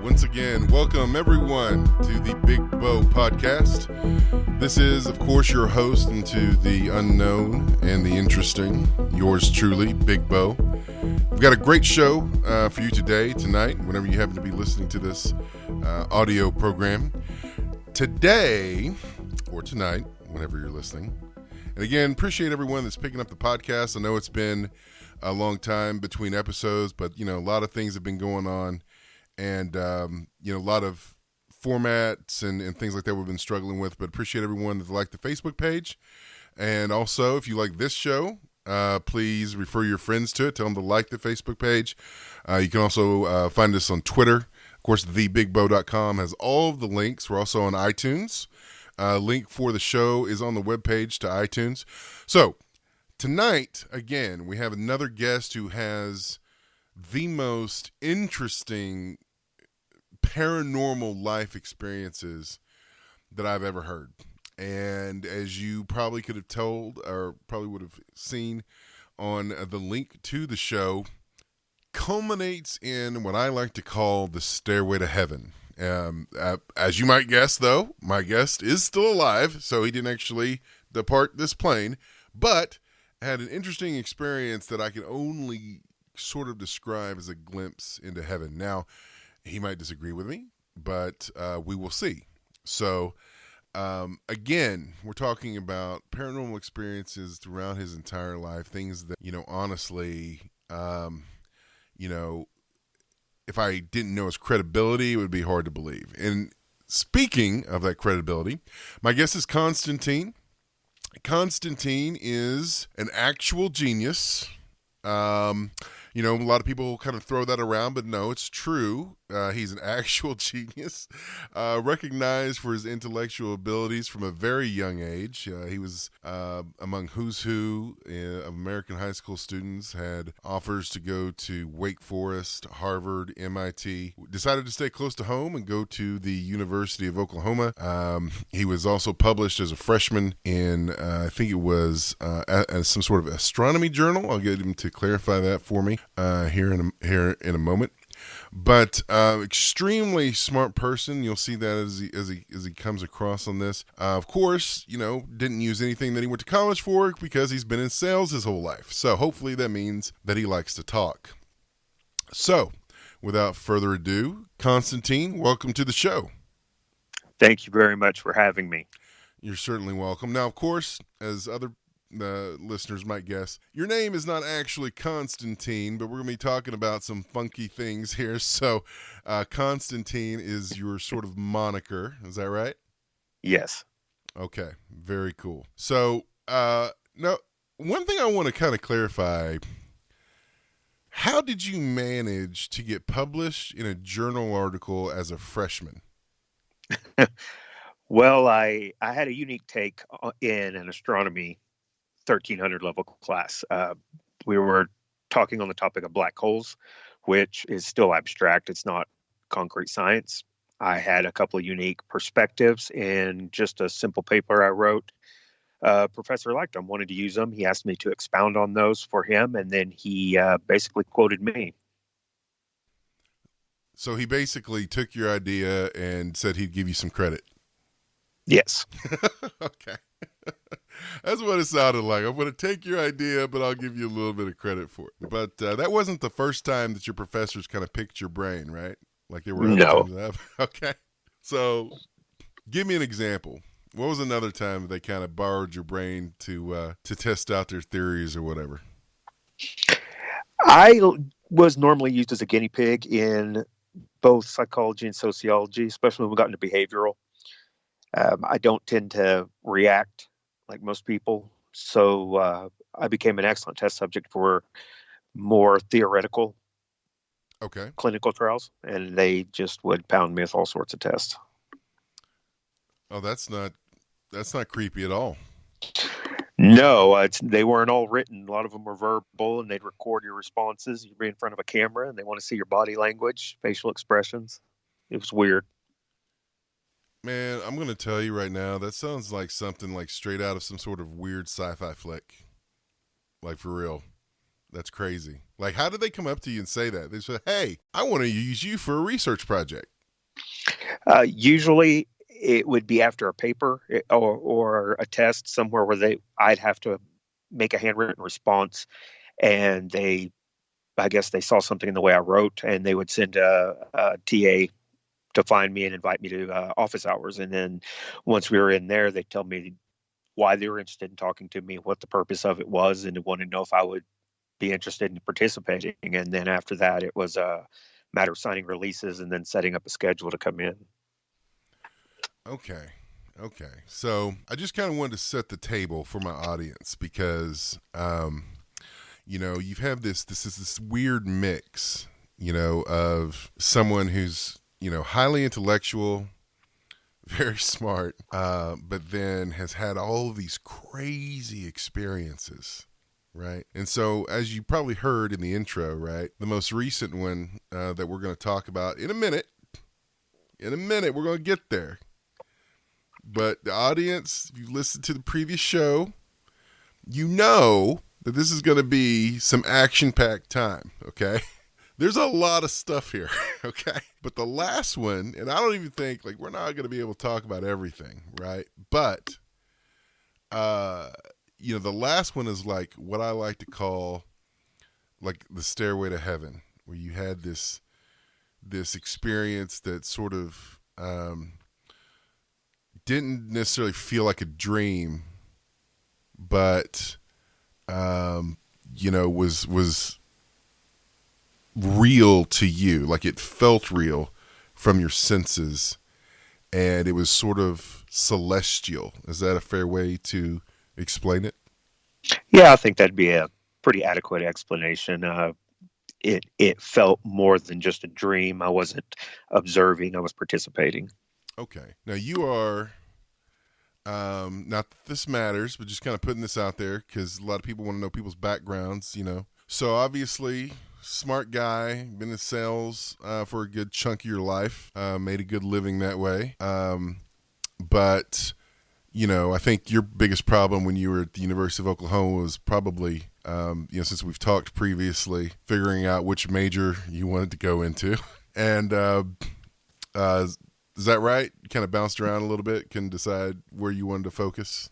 Once again, welcome everyone to the Big Bo podcast. This is, of course, your host into the unknown and the interesting, yours truly, Big Bo. We've got a great show for you tonight, whenever you happen to be listening to this audio program. Today, or tonight, whenever you're listening. And again, appreciate everyone that's picking up the podcast. I know it's been a long time between episodes, but, a lot of things have been going on. And, a lot of formats and things like that we've been struggling with, but appreciate everyone that liked the Facebook page. And also, if you like this show, please refer your friends to it. Tell them to like the Facebook page. You can also find us on Twitter. Of course, thebigbo.com has all of the links. We're also on iTunes. Link for the show is on the webpage to iTunes. So, tonight, again, we have another guest who has the most interesting paranormal life experiences that I've ever heard. And as you probably could have told, or probably would have seen on the link to the show, culminates in what I like to call the Stairway to Heaven. As you might guess, though, my guest is still alive, so he didn't actually depart this plane, but had an interesting experience that I can only sort of describe as a glimpse into heaven. Now, he might disagree with me, but we will see. So, again, we're talking about paranormal experiences throughout his entire life, things that, honestly, if I didn't know his credibility, it would be hard to believe. And speaking of that credibility, my guest is Constantine. Constantine is an actual genius. A lot of people kind of throw that around, but no, it's true. He's an actual genius, recognized for his intellectual abilities from a very young age. He was among who's who of American high school students, had offers to go to Wake Forest, Harvard, MIT, decided to stay close to home and go to the University of Oklahoma. He was also published as a freshman in, I think it was as some sort of astronomy journal. I'll get him to clarify that for me here in a moment. But extremely smart person. You'll see that as he comes across on this. Of course, didn't use anything that he went to college for because he's been in sales his whole life. So hopefully that means that he likes to talk. So, without further ado, Constantine, welcome to the show. Thank you very much for having me. You're certainly welcome. Now, of course, as other listeners might guess, your name is not actually Constantine, but we're going to be talking about some funky things here. So Constantine is your sort of moniker. Is that right? Yes. Okay. Very cool. So now, one thing I want to kind of clarify, how did you manage to get published in a journal article as a freshman? Well, I had a unique take in an astronomy 1300 level class. We were talking on the topic of black holes, which is still abstract. It's not concrete science. I had a couple of unique perspectives in just a simple paper I wrote. Professor liked them, wanted to use them. He asked me to expound on those for him, and then he basically quoted me. So he basically took your idea and said he'd give you some credit. Yes. Okay. That's what it sounded like. I'm going to take your idea, but I'll give you a little bit of credit for it. But that wasn't the first time that your professors kind of picked your brain, right? Like there were other times that okay. So give me an example. What was another time that they kind of borrowed your brain to test out their theories or whatever? I was normally used as a guinea pig in both psychology and sociology, especially when we got into behavioral. I don't tend to react like most people, so I became an excellent test subject for more theoretical clinical trials, and they just would pound me with all sorts of tests. Oh, that's not creepy at all. No, they weren't all written. A lot of them were verbal, and they'd record your responses. You'd be in front of a camera, and they want to see your body language, facial expressions. It was weird. Man, I'm going to tell you right now, that sounds like something like straight out of some sort of weird sci-fi flick. Like, for real. That's crazy. Like, how did they come up to you and say that? They said, hey, I want to use you for a research project. Usually, it would be after a paper or a test somewhere where I'd have to make a handwritten response, and I guess they saw something in the way I wrote, and they would send a TA to find me and invite me to office hours. And then once we were in there, they tell me why they were interested in talking to me, what the purpose of it was, and they wanted to know if I would be interested in participating. And then after that, it was a matter of signing releases and then setting up a schedule to come in. Okay. Okay. So I just kind of wanted to set the table for my audience because, you have this weird mix, of someone who's, highly intellectual, very smart, but then has had all of these crazy experiences, right? And so, as you probably heard in the intro, right, the most recent one that we're going to talk about in a minute, we're going to get there. But the audience, if you listened to the previous show, you know that this is going to be some action-packed time, okay? There's a lot of stuff here, okay? But the last one, and I don't even think, we're not going to be able to talk about everything, right? But, the last one is what I like to call, the Stairway to Heaven, where you had this experience that sort of didn't necessarily feel like a dream, but, was real to you, it felt real from your senses, and it was sort of celestial. Is that a fair way to explain it? Yeah, I think that'd be a pretty adequate explanation. It felt more than just a dream. I wasn't observing, I was participating. Okay. Now you are, not that this matters, but just kind of putting this out there because a lot of people want to know people's backgrounds, So obviously, smart guy, been in sales for a good chunk of your life, made a good living that way. But, I think your biggest problem when you were at the University of Oklahoma was probably, since we've talked previously, figuring out which major you wanted to go into. And is that right? You kind of bounced around a little bit, can decide where you wanted to focus?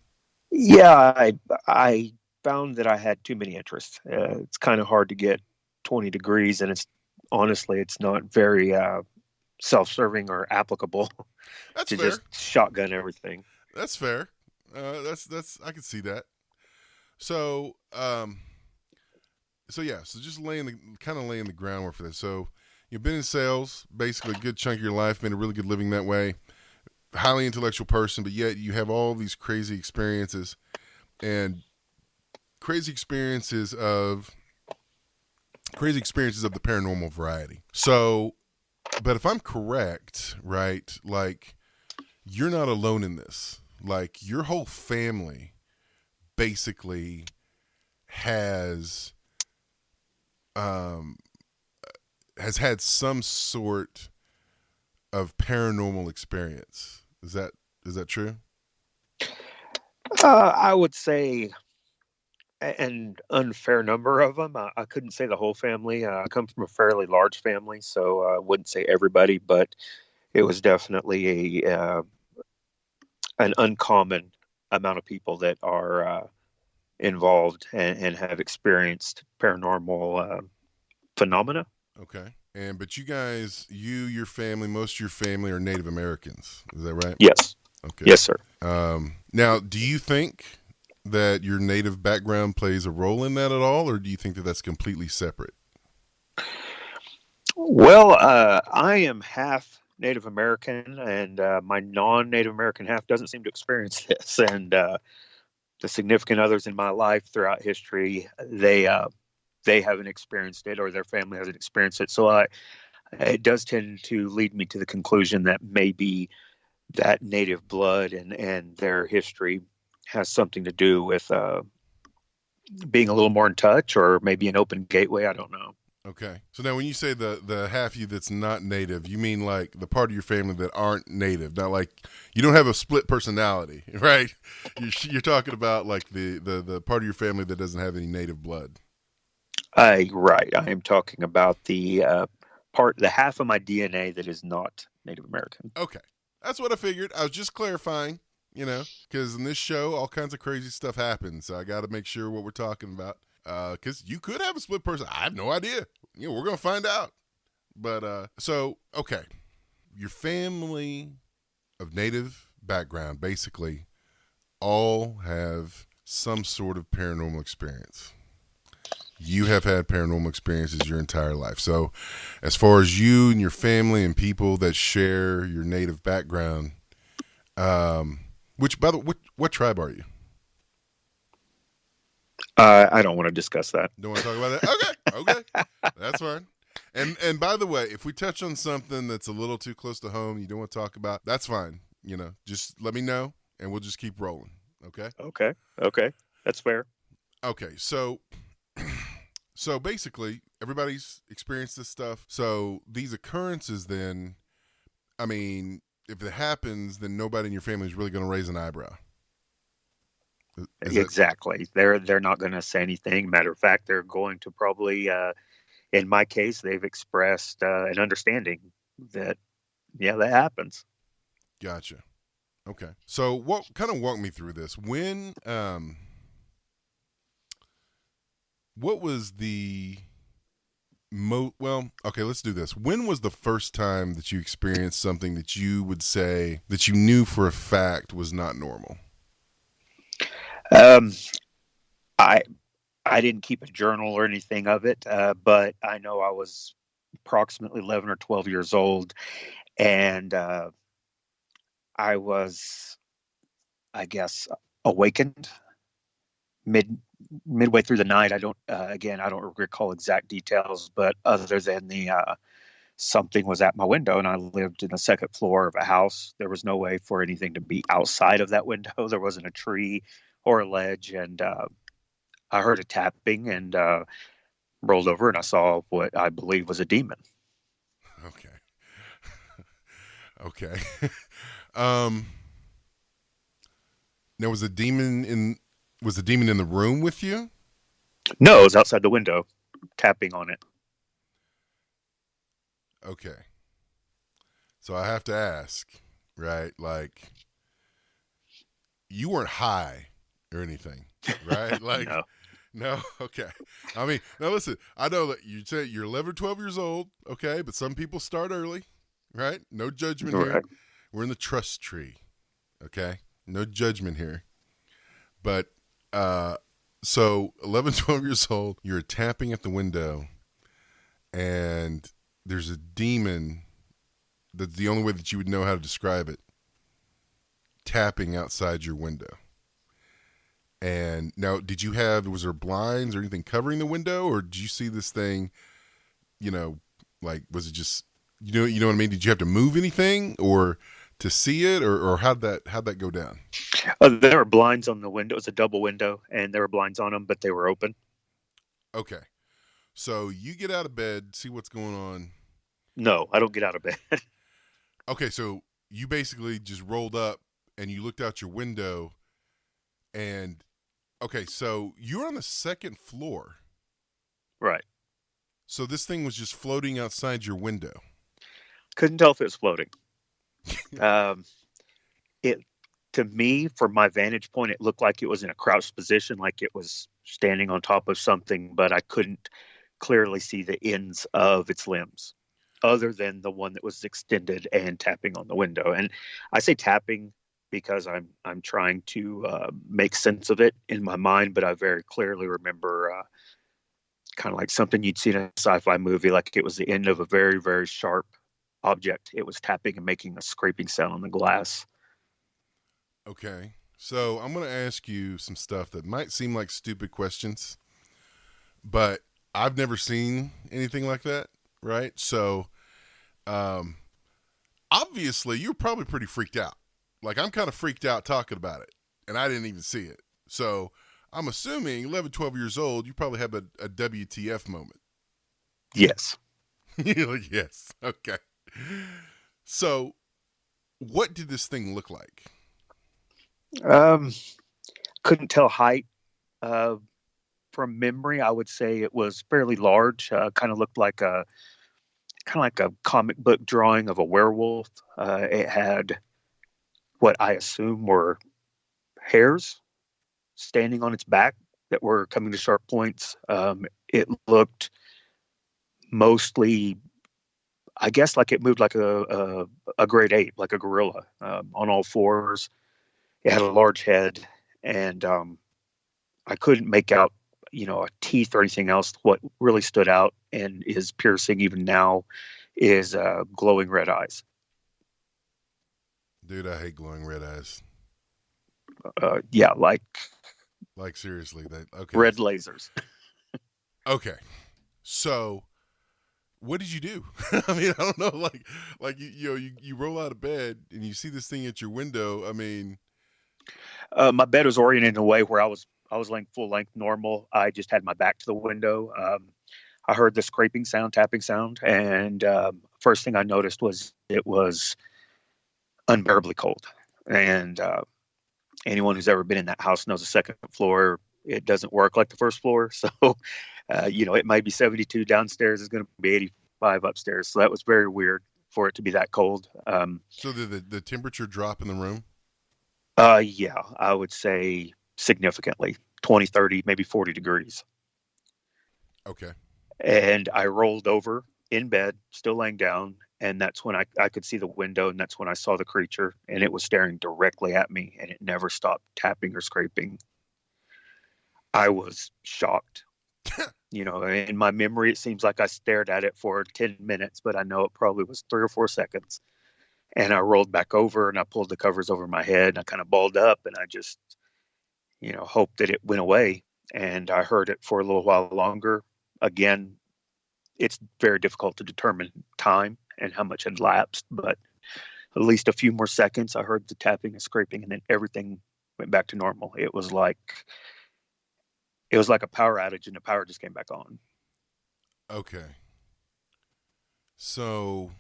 Yeah, I found that I had too many interests. It's kind of hard to get 20 degrees, and it's not very self-serving or applicable That's to fair. just shotgun everything. That's fair. That's I can see that. So, so just laying the groundwork for this. So you've been in sales, basically a good chunk of your life, been a really good living that way, highly intellectual person, but yet you have all these crazy experiences of the paranormal variety. So, but if I'm correct, right, you're not alone in this. Your whole family basically has had some sort of paranormal experience. Is that true? I would say an unfair number of them. I couldn't say the whole family. I come from a fairly large family, so I wouldn't say everybody, but it was definitely an uncommon amount of people that are involved and have experienced paranormal phenomena. Okay. But you guys, your family, most of your family are Native Americans. Is that right? Yes. Okay. Yes, sir. Now, do you think that your Native background plays a role in that at all, or do you think that that's completely separate? Well, I am half Native American, and my non-Native American half doesn't seem to experience this. And the significant others in my life throughout history, they haven't experienced it, or their family hasn't experienced it. So it does tend to lead me to the conclusion that maybe that Native blood and their history has something to do with being a little more in touch, or maybe an open gateway. I don't know. Okay. So now when you say the half of you that's not Native, you mean the part of your family that aren't Native, not you don't have a split personality, right? You're talking about the part of your family that doesn't have any Native blood. Right. I am talking about the the half of my DNA that is not Native American. Okay. That's what I figured. I was just clarifying, because in this show, all kinds of crazy stuff happens. So I got to make sure what we're talking about. Because you could have a split person. I have no idea. We're going to find out. But, okay. Your family of Native background, basically, all have some sort of paranormal experience. You have had paranormal experiences your entire life. So as far as you and your family and people that share your Native background, which, by the way, what tribe are you? I don't want to discuss that. Don't want to talk about that? Okay. That's fine. And by the way, if we touch on something that's a little too close to home, you don't want to talk about, that's fine. Just let me know and we'll just keep rolling. Okay? Okay. That's fair. Okay. So basically, everybody's experienced this stuff. So these occurrences then, I mean, if it happens, then nobody in your family is really going to raise an eyebrow. Exactly. They're not going to say anything. Matter of fact, they're going to probably, in my case, they've expressed an understanding that, yeah, that happens. Gotcha. Okay. So what kind of walk me through this? When, what was the okay, let's do this. When was the first time that you experienced something that you would say that you knew for a fact was not normal? I didn't keep a journal or anything of it, but I know I was approximately 11 or 12 years old, and I was, I guess, awakened midway through the night. I don't recall exact details, but other than something was at my window, and I lived in the second floor of a house. There was no way for anything to be outside of that window. There wasn't a tree or a ledge, and I heard a tapping and rolled over, and I saw what I believe was a demon. Okay. Okay. Now was the demon in the room with you? No, it was outside the window, tapping on it. Okay. So I have to ask, right? Like, you weren't high or anything, right? Like, no? Okay. I mean, now listen, I know that you say you're 11 or 12 years old, okay? But some people start early, right? No judgment here. We're in the trust tree, okay? No judgment here. But, so 11, 12 years old, you're tapping at the window, and there's a demon. That's the only way that you would know how to describe it, tapping outside your window. And now, was there blinds or anything covering the window, or did you see this thing, like, was it just, you know what I mean? Did you have to move anything or to see it, or how'd that go down? There were blinds on the window. It was a double window, and there were blinds on them, but they were open. Okay. So you get out of bed, see what's going on. No, I don't get out of bed. Okay, so you basically just rolled up and you looked out your window, and okay, so you're on the second floor. Right. So this thing was just floating outside your window. Couldn't tell if it was floating. To me, from my vantage point, it looked like it was in a crouched position, like it was standing on top of something, but I couldn't clearly see the ends of its limbs, other than the one that was extended and tapping on the window. And I say tapping because I'm trying to make sense of it in my mind, but I very clearly remember kind of like something you'd see in a sci-fi movie, like it was the end of a very, very sharp object. It was tapping and making a scraping sound on the glass. Okay, so I'm going to ask you some stuff that might seem like stupid questions, but I've never seen anything like that, right? So, obviously, you're probably pretty freaked out. Like, I'm kind of freaked out talking about it, and I didn't even see it. So, I'm assuming 11, 12 years old, you probably have a WTF moment. Yes. You're like, yes. Okay. So, what did this thing look like? Couldn't tell height. From memory, I would say it was fairly large. Kind of looked like kind of like a comic book drawing of a werewolf. It had what I assume were hairs standing on its back that were coming to sharp points. It looked mostly, I guess, like it moved like a great ape, like a gorilla, on all fours. It had a large head, and I couldn't make out, a teeth or anything else. What really stood out and is piercing even now is glowing red eyes. Dude, I hate glowing red eyes. Yeah, Like seriously, that okay. red lasers. Okay. So, what did you do? I mean, I don't know. Like you roll out of bed and you see this thing at your window. I mean, My bed was oriented in a way where I was laying full length normal. I just had my back to the window. I heard the scraping sound, tapping sound, and first thing I noticed was it was unbearably cold. And anyone who's ever been in that house knows the second floor, it doesn't work like the first floor. So, it might be 72 downstairs, is going to be 85 upstairs. So that was very weird for it to be that cold. so did the temperature drop in the room? Yeah, I would say significantly, 20, 30, maybe 40 degrees. Okay. And I rolled over in bed, still laying down. And that's when I could see the window. And that's when I saw the creature. And it was staring directly at me. And it never stopped tapping or scraping. I was shocked. In my memory, it seems like I stared at it for 10 minutes, but I know it probably was 3 or 4 seconds. And I rolled back over and I pulled the covers over my head and I kind of balled up and I just, hoped that it went away. And I heard it for a little while longer. Again, it's very difficult to determine time and how much had lapsed, but at least a few more seconds, I heard the tapping and scraping, and then everything went back to normal. It was like a power outage, and the power just came back on. Okay. So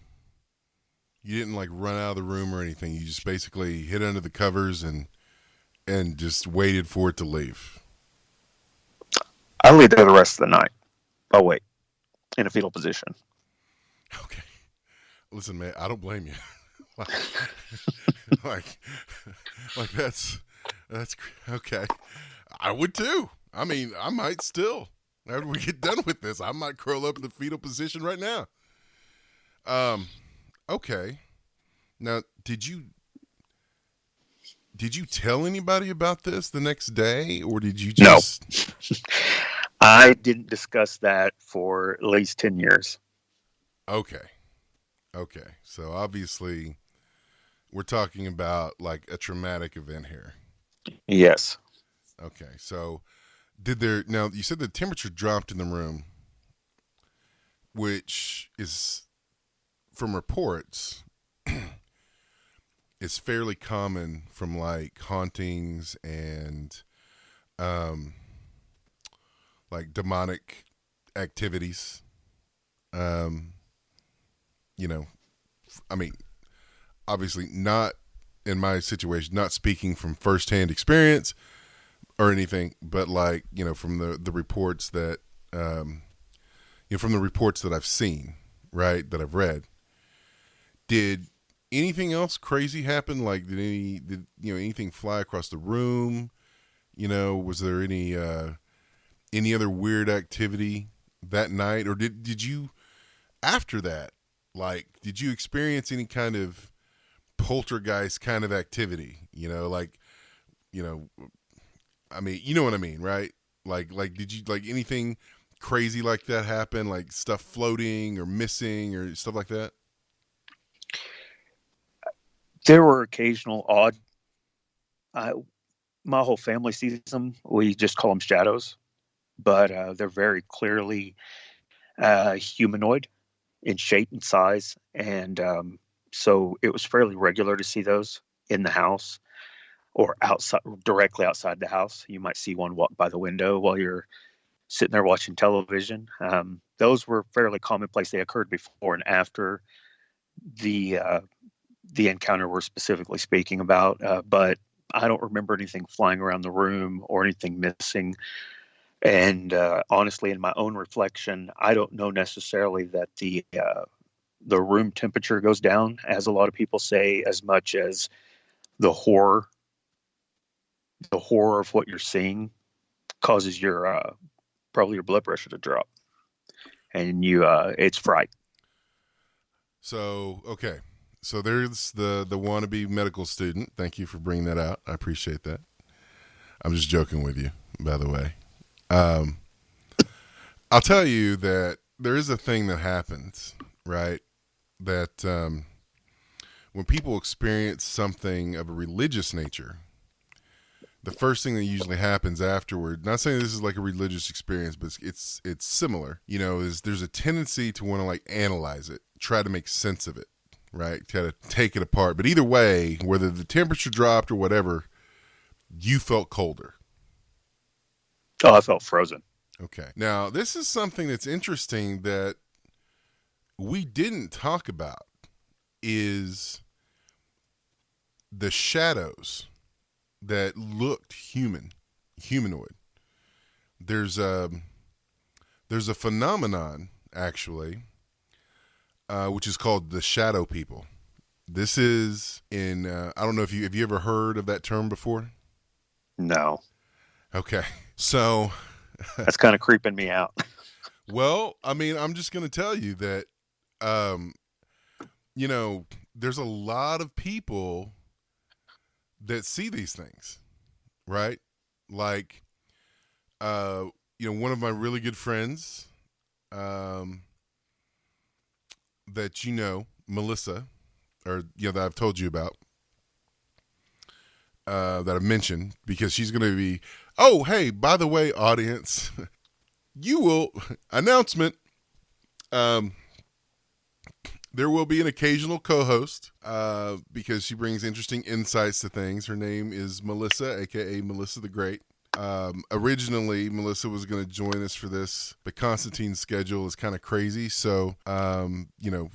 you didn't like run out of the room or anything. You just basically hid under the covers and just waited for it to leave. I laid there the rest of the night. Oh wait, in a fetal position. Okay. Listen, man, I don't blame you. like that's okay. I would too. I mean, I might still. After we get done with this, I might curl up in the fetal position right now. Okay. Now, did you tell anybody about this the next day, or did you just? No. I didn't discuss that for at least 10 years. Okay. So obviously, we're talking about like a traumatic event here. Yes. Okay. So now you said the temperature dropped in the room, which is from reports is fairly common from like hauntings and like demonic activities. I mean, obviously not in my situation, not speaking from firsthand experience or anything, but like, from the reports that, from the reports that I've seen, right, that I've read. Did anything else crazy happen? Like, did anything fly across the room? Was there any other weird activity that night, or did you after that? Like, did you experience any kind of poltergeist kind of activity? I mean, you know what I mean, right? Like, did you like anything crazy like that happen? Like stuff floating or missing or stuff like that? There were occasional odd. My whole family sees them. We just call them shadows, but they're very clearly humanoid in shape and size, and so it was fairly regular to see those in the house or outside, directly outside the house. You might see one walk by the window while you're sitting there watching television. Those were fairly commonplace. They occurred before and after the encounter we're specifically speaking about, but I don't remember anything flying around the room or anything missing. And honestly, in my own reflection, I don't know necessarily that the the room temperature goes down, as a lot of people say, as much as the horror of what you're seeing causes your probably your blood pressure to drop, and it's fright. So, okay. So there's the wannabe medical student. Thank you for bringing that out. I appreciate that. I'm just joking with you, by the way. I'll tell you that there is a thing that happens, right? That when people experience something of a religious nature, the first thing that usually happens afterward, not saying this is like a religious experience, but it's similar, is there's a tendency to want to like analyze it, try to make sense of it, right? Try to take it apart. But either way, whether the temperature dropped or whatever, you felt colder. Oh, I felt frozen. Okay. Now, this is something that's interesting that we didn't talk about is the shadows that looked humanoid. There's a phenomenon actually, which is called the shadow people. This is in I don't know if have you ever heard of that term before? No. Okay, so that's kind of creeping me out. Well, I mean, I'm just going to tell you that, there's a lot of people that see these things, right? Like, one of my really good friends, that Melissa, or that I've told you about, that I've mentioned, because she's going to be. Oh, hey, by the way, audience, announcement. There will be an occasional co-host, because she brings interesting insights to things. Her name is Melissa, aka Melissa the Great. Originally, Melissa was going to join us for this, but Constantine's schedule is kind of crazy, so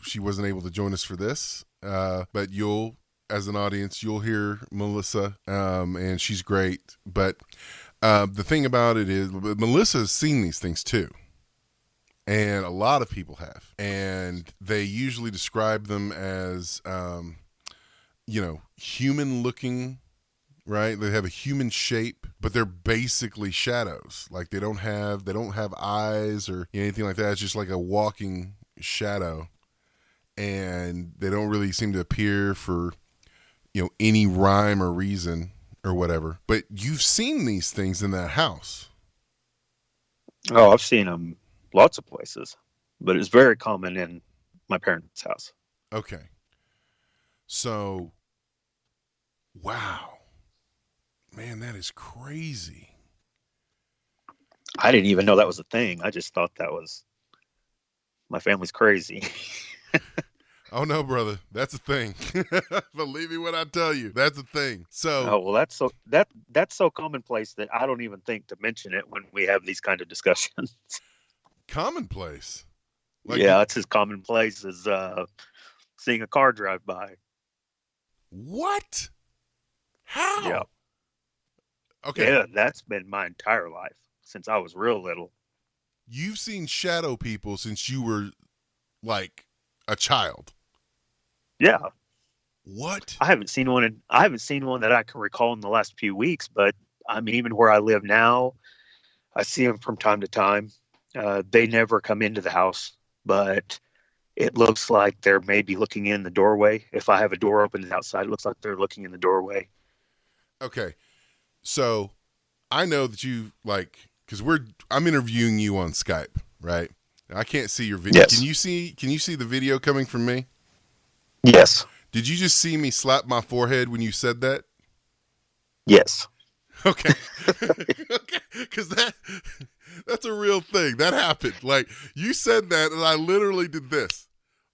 she wasn't able to join us for this. But as an audience, you'll hear Melissa, and she's great. But the thing about it is, Melissa's seen these things too. And a lot of people have. And they usually describe them as, human looking, right? They have a human shape, but they're basically shadows. Like they don't have eyes or anything like that. It's just like a walking shadow. And they don't really seem to appear for, any rhyme or reason or whatever. But you've seen these things in that house. Oh, I've seen them lots of places, but it's very common in my parents' house. Okay. So, wow. Man, that is crazy. I didn't even know that was a thing. I just thought that was my family's crazy. Oh no, brother, that's a thing. Believe me when I tell you, that's a thing. So, oh well, that's so commonplace that I don't even think to mention it when we have these kind of discussions. Commonplace. It's as commonplace as seeing a car drive by. What? How? Yeah. Okay. Yeah, that's been my entire life since I was real little. You've seen shadow people since you were like a child. Yeah. What? I haven't seen one that I can recall in the last few weeks, but I mean, even where I live now, I see them from time to time. They never come into the house, but it looks like they're maybe looking in the doorway. If I have a door open outside, it looks like they're looking in the doorway. Okay. So I know that you because I'm interviewing you on Skype, right? I can't see your video. Yes. Can you see the video coming from me? Yes. Did you just see me slap my forehead when you said that? Yes. Okay. Okay. Because that's a real thing. That happened. Like, you said that, and I literally did this.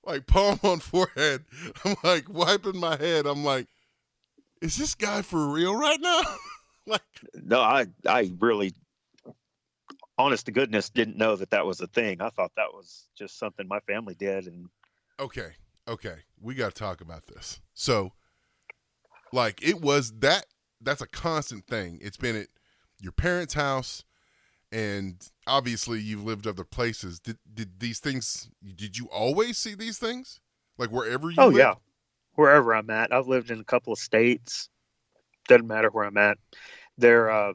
Like, palm on forehead. I'm like, wiping my head. I'm like, is this guy for real right now? No, I really, honest to goodness, didn't know that was a thing. I thought that was just something my family did. And Okay. We got to talk about this. So, it was that's a constant thing. It's been at your parents' house, And obviously you've lived other places. Did these things, did you always see these things? Like wherever you Oh lived? yeah, wherever I'm at. I've lived in a couple of states. Doesn't matter where I'm at. They're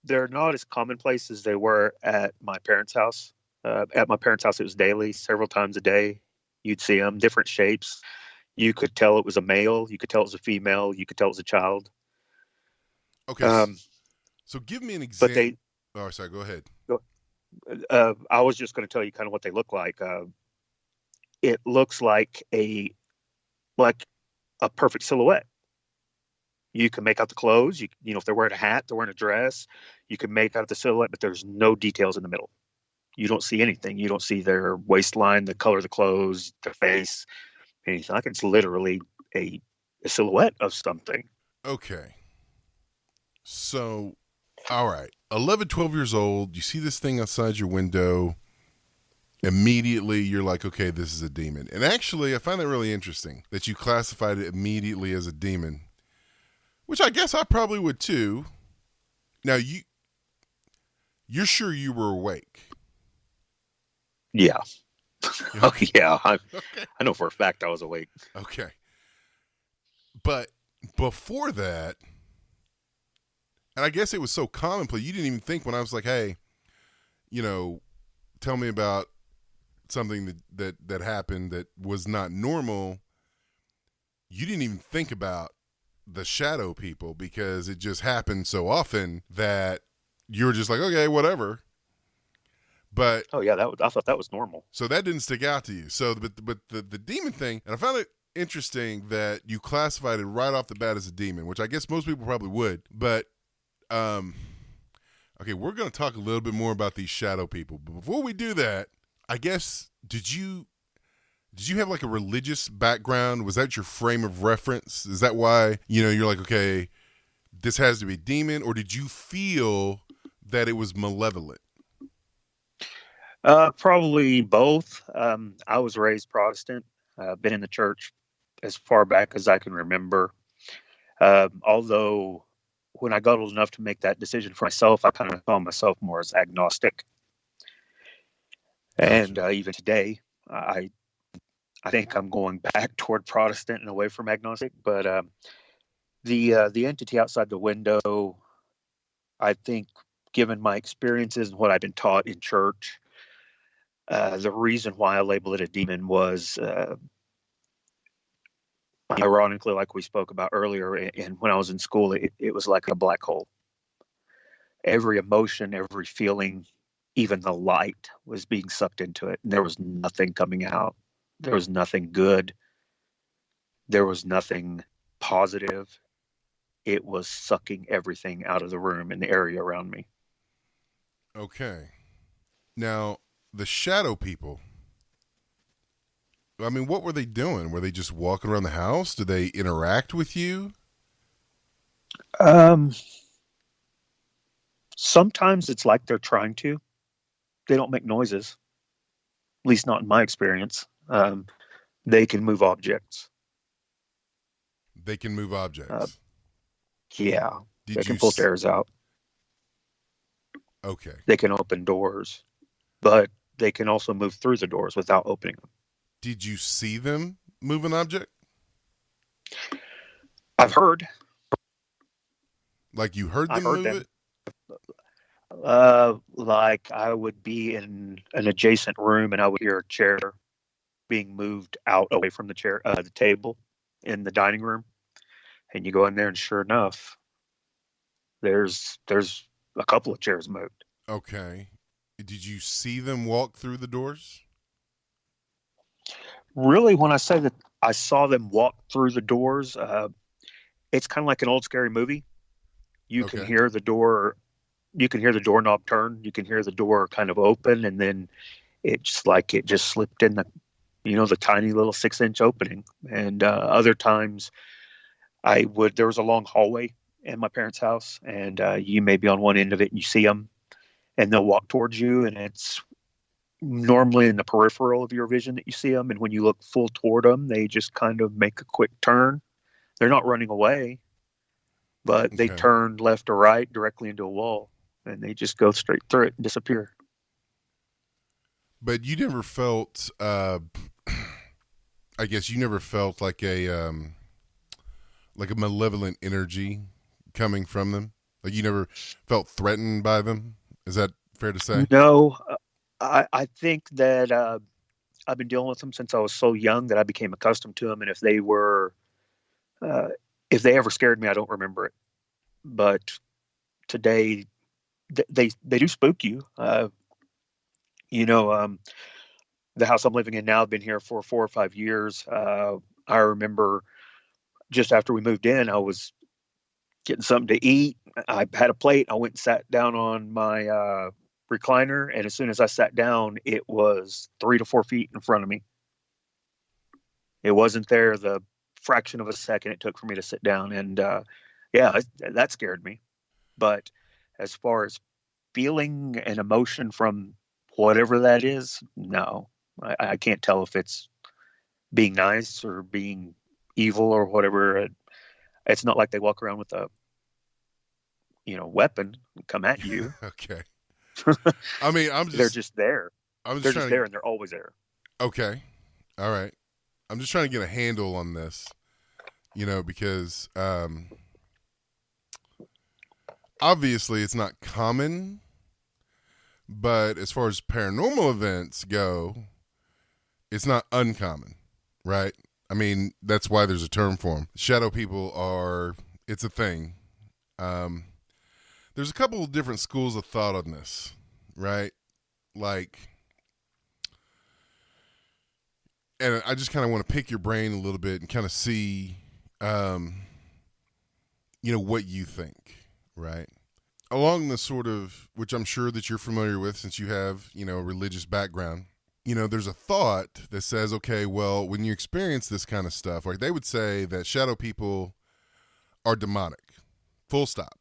they're not as commonplace as they were at my parents' house. At my parents' house, it was daily, several times a day. You'd see them, different shapes. You could tell it was a male. You could tell it was a female. You could tell it was a child. Okay. Um, So give me an but example. they, Oh, sorry. Go ahead. I was just going to tell you kind of what they look like. It looks like a perfect silhouette. You can make out the clothes. You know if they're wearing a hat, they're wearing a dress. You can make out the silhouette, but there's no details in the middle. You don't see anything. You don't see their waistline, the color of the clothes, their face, anything. Like it's literally a, a silhouette of something. Okay. So, all right. 11, 12 years old. You see this thing outside your window. Immediately, you're like, okay, this is a demon. And actually, I find that really interesting that you classified it immediately as a demon, which I guess I probably would too. Now, you're sure you were awake? Yeah. Oh Okay. yeah. Okay. I know for a fact I was awake. Okay. But before that, and I guess it was so commonplace, you didn't even think when I was like, hey, tell me about something that happened that was not normal. You didn't even think about the shadow people because it just happened so often that you were just like, okay, whatever. But Oh yeah, I thought that was normal. so that didn't stick out to you. So, but the demon thing, and I found it interesting that you classified it right off the bat as a demon, which I guess most people probably would. But okay, we're going to talk a little bit more about these shadow people. But before we do that, I guess did you have like a religious background? Was that your frame of reference? Is that why you're like, okay, this has to be a demon, or did you feel that it was malevolent? Probably both. I was raised Protestant. Been in the church as far back as I can remember. Although when I got old enough to make that decision for myself, I kind of saw myself more as agnostic. Gotcha. And even today, I think I'm going back toward Protestant and away from agnostic. But the entity outside the window, I think, given my experiences and what I've been taught in church, the reason why I labeled it a demon was, ironically, like we spoke about earlier, and when I was in school, it was like a black hole. Every emotion, every feeling, even the light was being sucked into it, and there was nothing coming out. There was nothing good. There was nothing positive. It was sucking everything out of the room and the area around me. Okay. Now, the shadow people, I mean, what were they doing? Were they just walking around the house? Did they interact with you? Um, Sometimes it's like they're trying to. They don't make noises, at least not in my experience. They can move objects. They can move Uh, objects. yeah, they Did you? can pull chairs out. Okay. They can open doors, but they can also move through the doors without opening them. Did you see them move an object? I've heard. Like you heard I've them heard move them. it? Like I would be in an adjacent room and I would hear a chair being moved out away from the table in the dining room, and you go in there and sure enough, there's a couple of chairs moved. Okay. Did you see them walk through the doors? Really, when I say that I saw them walk through the doors, it's kind of like an old scary movie. You can Okay. hear the door, you can hear the doorknob turn, you can hear the door kind of open, and then it just slipped in the tiny little 6-inch opening. And other times, there was a long hallway in my parents' house, and you may be on one end of it and you see them, and they'll walk towards you, and it's normally in the peripheral of your vision that you see them. And when you look full toward them, they just kind of make a quick turn. They're not running away, but they Okay. turn left or right directly into a wall. and they just go straight through it and disappear. But you never felt, I guess you never felt like a malevolent energy coming from them? Like you never felt threatened by them? Is that fair to say? No, I think that I've been dealing with them since I was so young that I became accustomed to them. And uh, if they ever scared me, I don't remember it. But today, they do spook you. You know, the house I'm living in now, I've been here for 4 or 5 years. I remember just after we moved in, I was getting something to eat. I had a plate. I went and sat down on my recliner, and as soon as I sat down, it was 3 to 4 feet in front of me. It wasn't there the fraction of a second it took for me to sit down, and yeah, that scared me. But as far as feeling an emotion from whatever that is, no, I can't tell if it's being nice or being evil or whatever. It's not like they walk around with a weapon and come at you. Okay. I mean, They're just there. I'm They're just just trying there, to. and they're always there. Okay. All right. I'm just trying to get a handle on this, because obviously it's not common, but as far as paranormal events go, it's not uncommon, right? I mean, that's why there's a term for them. Shadow people it's a thing. There's a couple of different schools of thought on this, right? Like, and I just kind of want to pick your brain a little bit and kind of see, what you think, right? Along the sort of, which I'm sure that you're familiar with since you have, a religious background, there's a thought that says, okay, well, when you experience this kind of stuff, like they would say that shadow people are demonic, full stop,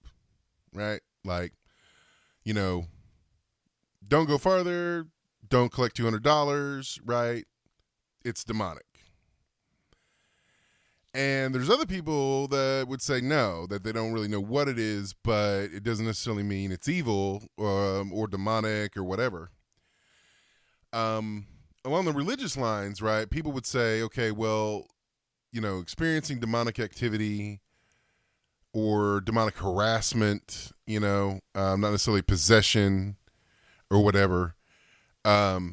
right? Like, don't go farther, don't collect $200, right? It's demonic. And there's other people that would say no, that they don't really know what it is, but it doesn't necessarily mean it's evil or demonic or whatever. Along the religious lines, right, people would say, okay, well, experiencing demonic activity or demonic harassment, not necessarily possession or whatever, they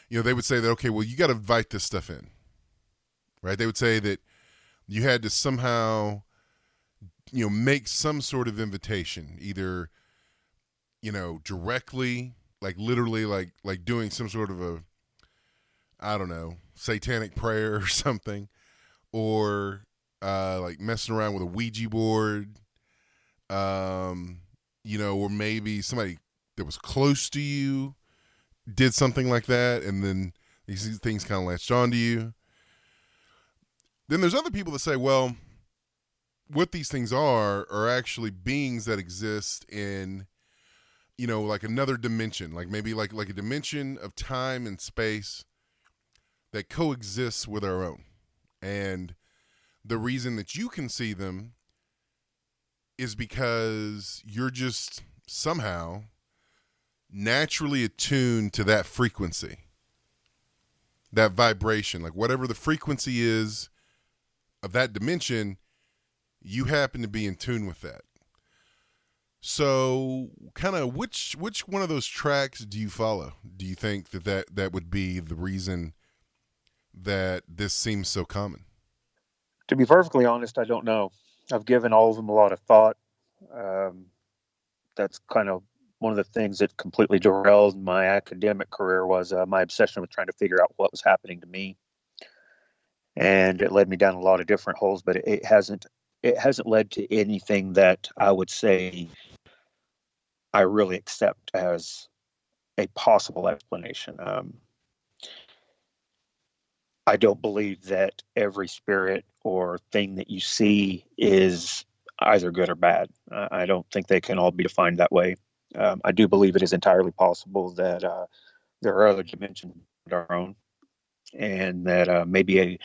would say that, okay, well, you got to invite this stuff in, right? They would say that you had to somehow, make some sort of invitation, either, directly, like literally like doing some sort of a, I don't know, satanic prayer or something, or like messing around with a Ouija board, or maybe somebody that was close to you did something like that, and then these things kind of latched onto you. Then there's other people that say, well, what these things are actually beings that exist in, like another dimension, like maybe like a dimension of time and space that coexists with our own. And the reason that you can see them is because you're just somehow naturally attuned to that frequency, that vibration, like whatever the frequency is of that dimension, you happen to be in tune with that. So kind of which one of those tracks do you follow? Do you think that would be the reason that this seems so common? To be perfectly honest, I don't know. I've given all of them a lot of thought. That's kind of one of the things that completely derailed my academic career was my obsession with trying to figure out what was happening to me, and it led me down a lot of different holes. But it hasn't led to anything that I would say I really accept as a possible explanation. I don't believe that every spirit or thing that you see is either good or bad. I don't think they can all be defined that way. I do believe it is entirely possible that there are other dimensions of our own, and that maybe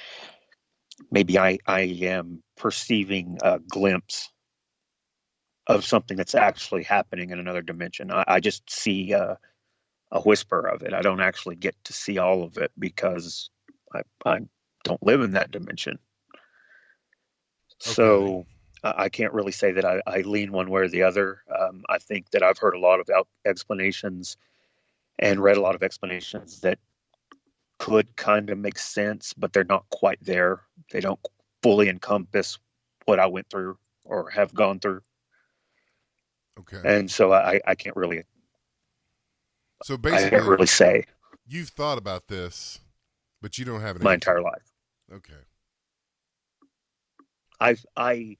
I am perceiving a glimpse of something that's actually happening in another dimension. I just see a whisper of it. I don't actually get to see all of it because I don't live in that dimension. Okay. So I can't really say that I lean one way or the other. I think that I've heard a lot of explanations and read a lot of explanations that could kind of make sense, but they're not quite there. They don't fully encompass what I went through or have gone through. Okay. And so I can't really, So I can't basically, really say you've thought about this, but you don't have an my answer. entire life. Okay. I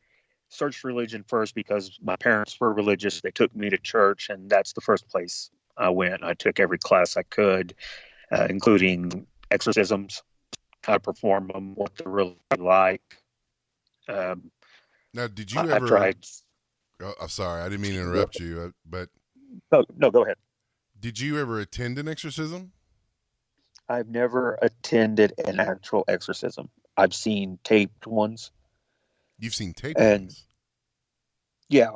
searched religion first because my parents were religious. They took me to church, and that's the first place I went. I took every class I could, including exorcisms, how to perform them, what they're really like. Um, Now, did you I've ever? tried. Oh, I'm sorry, I didn't mean to interrupt you, but No, no, go ahead. did you ever attend an exorcism? I've never attended an actual exorcism. I've seen taped ones, You've seen taped and ones. yeah,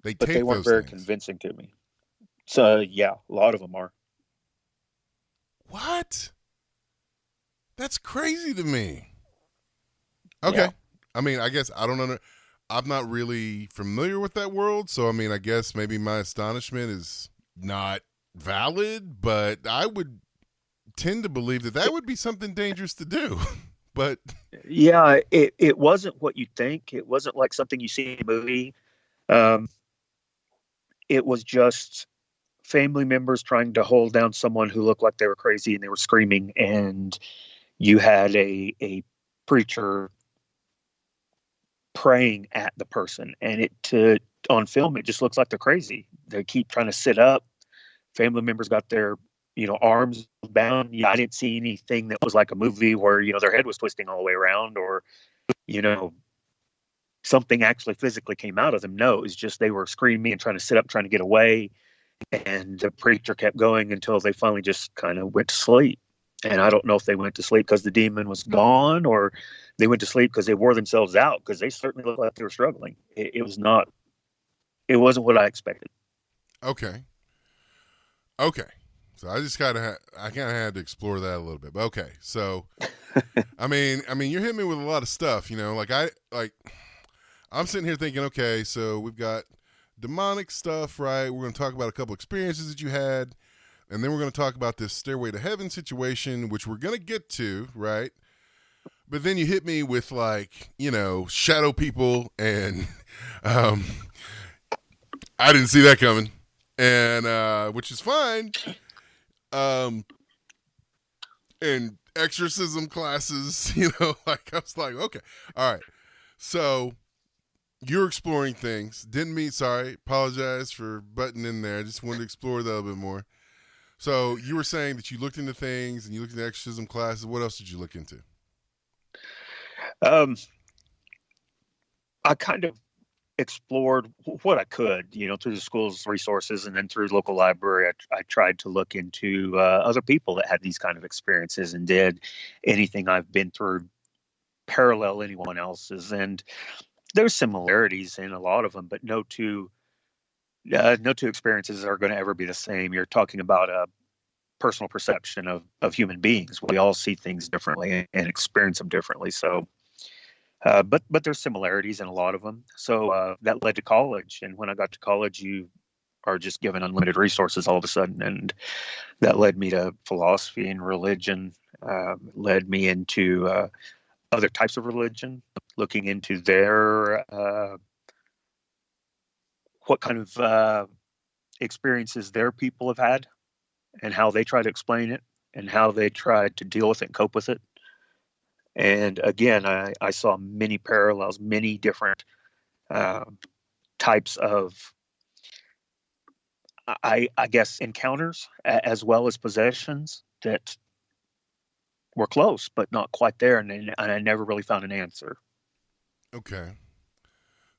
They but they tape weren't those very things. convincing to me. So yeah, a lot of them are. What? That's crazy to me. Yeah. Okay. I mean, I guess I don't know. I'm not really familiar with that world, so I mean, I guess maybe my astonishment is not valid, but I would tend to believe that that would be something dangerous to do. But Yeah, it wasn't what you think. It wasn't like something you see in a movie. Um, it was just family members trying to hold down someone who looked like they were crazy and they were screaming, and you had a preacher praying at the person, and it to on film it just looks like they're crazy. They keep trying to sit up. Family members got their arms bound. Yeah, I didn't see anything that was like a movie where their head was twisting all the way around or you know something actually physically came out of them. No, it was just they were screaming and trying to sit up, trying to get away. And the preacher kept going until they finally just kind of went to sleep. And I don't know if they went to sleep because the demon was gone or they went to sleep because they wore themselves out because they certainly looked like they were struggling. It was not, it wasn't what I expected. okay. Okay. So I just I kind of had to explore that a little bit. But okay. So I mean you're hitting me with a lot of stuff, I'm sitting here thinking, okay, so we've got demonic stuff, right? We're going to talk about a couple experiences that you had, and then we're going to talk about this Stairway to Heaven situation, which we're going to get to, right? But then you hit me with shadow people, and um, I didn't see that coming, and which is fine. And exorcism classes, I was like, okay, all right, so you're exploring things. Sorry, apologize for butting in there. I just wanted to explore that a little bit more. So you were saying that you looked into things and you looked into exorcism classes. What else did you look into? Um, I kind of explored what I could, through the school's resources and then through local library. I tried to look into other people that had these kind of experiences and did anything I've been through parallel anyone else's. And there's similarities in a lot of them, but no two experiences are going to ever be the same. You're talking about a personal perception of human beings. We all see things differently and experience them differently. So, but there's similarities in a lot of them. So that led to college, and when I got to college, you are just given unlimited resources all of a sudden, and that led me to philosophy and religion. Led me into other types of religion, looking into their what kind of experiences their people have had and how they try to explain it and how they try to deal with it and cope with it. And again, I saw many parallels, many different uh, types of, I guess, encounters as well as possessions that were close, but not quite there. And I never really found an answer. Okay.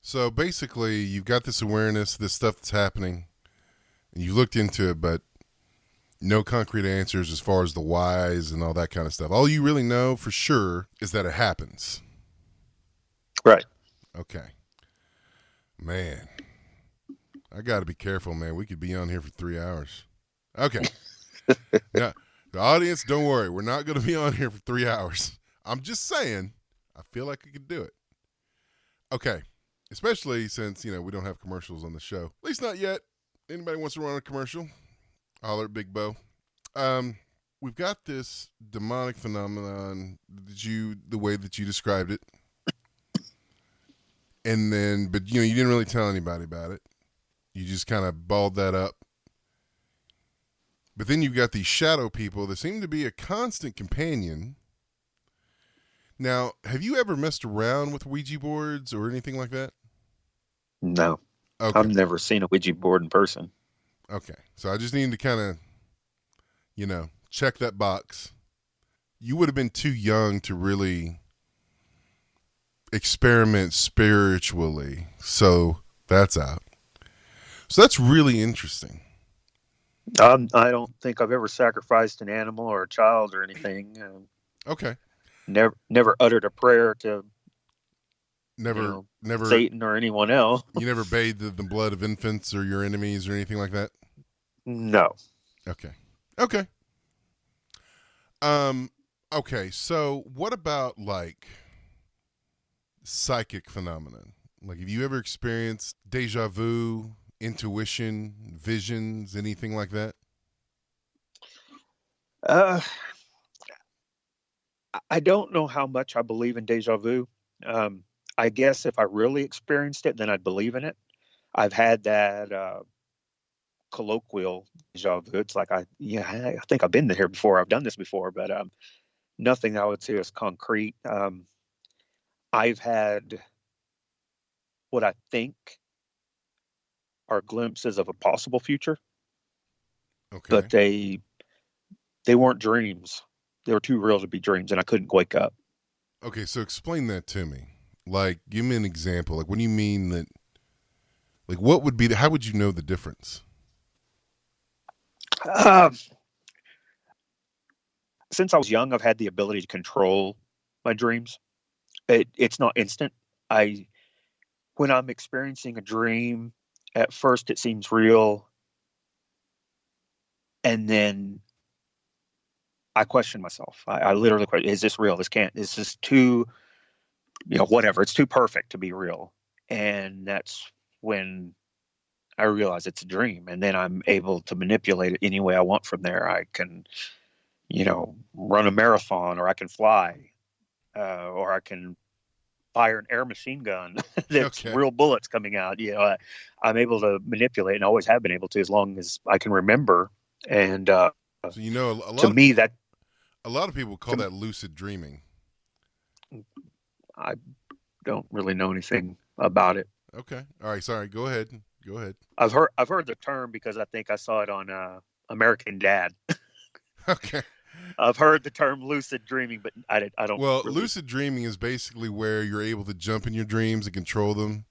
So basically, you've got this awareness, this stuff that's happening, and you looked into it, but no concrete answers as far as the whys and all that kind of stuff. All you really know for sure is that it happens. Right. Okay. Man. I got to be careful, man. We could be on here for 3 hours. Okay. Now, the audience, don't worry. We're not going to be on here for 3 hours. I'm just saying, I feel like I could do it. Okay. Especially since, we don't have commercials on the show. At least not yet. Anybody wants to run a commercial? Holler at Big Bo. We've got this demonic phenomenon, the way that you described it. And then, but you didn't really tell anybody about it. You just kind of balled that up. But then you've got these shadow people that seem to be a constant companion. Now, have you ever messed around with Ouija boards or anything like that? No. Okay. I've never seen a Ouija board in person. Okay. So I just need to kind of, check that box. You would have been too young to really experiment spiritually. So that's out. So that's really interesting. I don't think I've ever sacrificed an animal or a child or anything. Okay. Never uttered a prayer to never Satan or anyone else. You never bathed the blood of infants or your enemies or anything like that? No. Okay. Okay, so what about like psychic phenomenon? Like, have you ever experienced deja vu, intuition, visions, anything like that? I don't know how much I believe in deja vu. I guess if I really experienced it, then I'd believe in it. I've had that colloquial deja vu. It's like I think I've been here before. I've done this before, but nothing I would say is concrete. I've had what I think are glimpses of a possible future. Okay. But they weren't dreams. They were too real to be dreams, and I couldn't wake up. Okay, so explain that to me. Like, give me an example. Like, what do you mean that? Like, what would be how would you know the difference? Since I was young, I've had the ability to control my dreams. It's not instant. When I'm experiencing a dream, at first it seems real, and then I question myself. I literally question, is this real? Is this too, whatever. It's too perfect to be real. And that's when I realize it's a dream. And then I'm able to manipulate it any way I want from there. I can, run a marathon, or I can fly, or I can fire an air machine gun that's real bullets coming out. I'm able to manipulate, and always have been able to, as long as I can remember. And so a lot of people call that lucid dreaming. I don't really know anything about it. Okay. All right. Sorry. Go ahead. I've heard the term because I think I saw it on American Dad. Okay. I've heard the term lucid dreaming, but I don't. Well, lucid dreaming is basically where you're able to jump in your dreams and control them,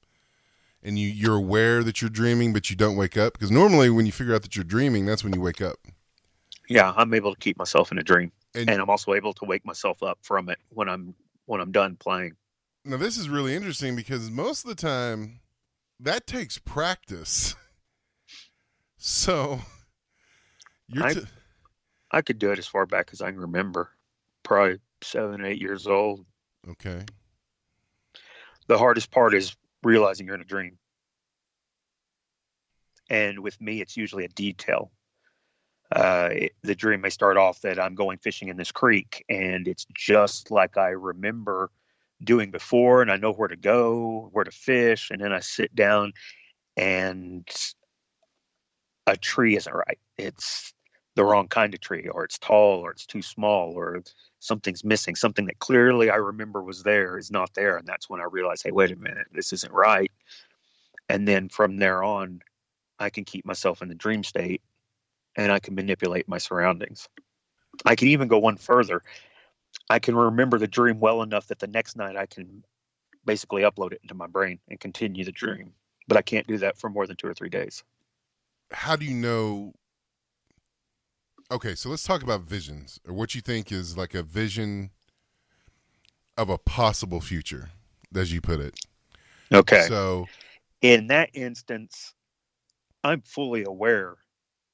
and you're aware that you're dreaming, but you don't wake up. Because normally, when you figure out that you're dreaming, that's when you wake up. Yeah, I'm able to keep myself in a dream, and I'm also able to wake myself up from it when I'm done playing. Now, this is really interesting because most of the time, that takes practice. So, I could do it as far back as I can remember, probably 7, 8 years old. Okay. The hardest part is realizing you're in a dream. And with me, it's usually a detail. The dream may start off that I'm going fishing in this creek, and it's just like I remember doing before, and I know where to go, where to fish, and then I sit down, and a tree isn't right. It's the wrong kind of tree, or it's tall, or it's too small, or something's missing. Something that clearly I remember was there is not there, and that's when I realize, hey, wait a minute, this isn't right. And then from there on, I can keep myself in the dream state, and I can manipulate my surroundings. I can even go one further. I can remember the dream well enough that the next night I can basically upload it into my brain and continue the dream. But I can't do that for more than 2 or 3 days. How do you know? Okay, so let's talk about visions, or what you think is like a vision of a possible future, as you put it. Okay. So in that instance, I'm fully aware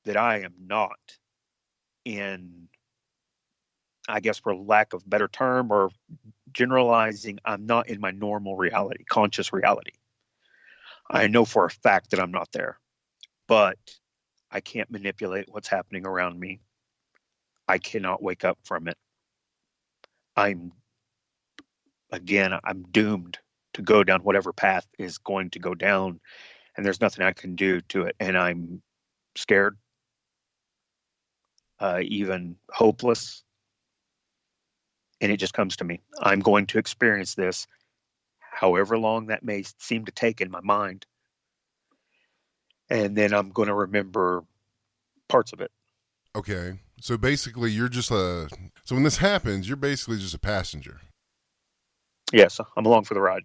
that I am not in, I guess, for lack of a better term or generalizing, I'm not in my normal reality, conscious reality. I know for a fact that I'm not there, but I can't manipulate what's happening around me. I cannot wake up from it. I'm, again, I'm doomed to go down whatever path is going to go down, and there's nothing I can do to it. And I'm scared, even hopeless. And it just comes to me. I'm going to experience this, however long that may seem to take in my mind. And then I'm going to remember parts of it. Okay. So basically, you're just a. So when this happens, you're basically just a passenger. Yes, I'm along for the ride.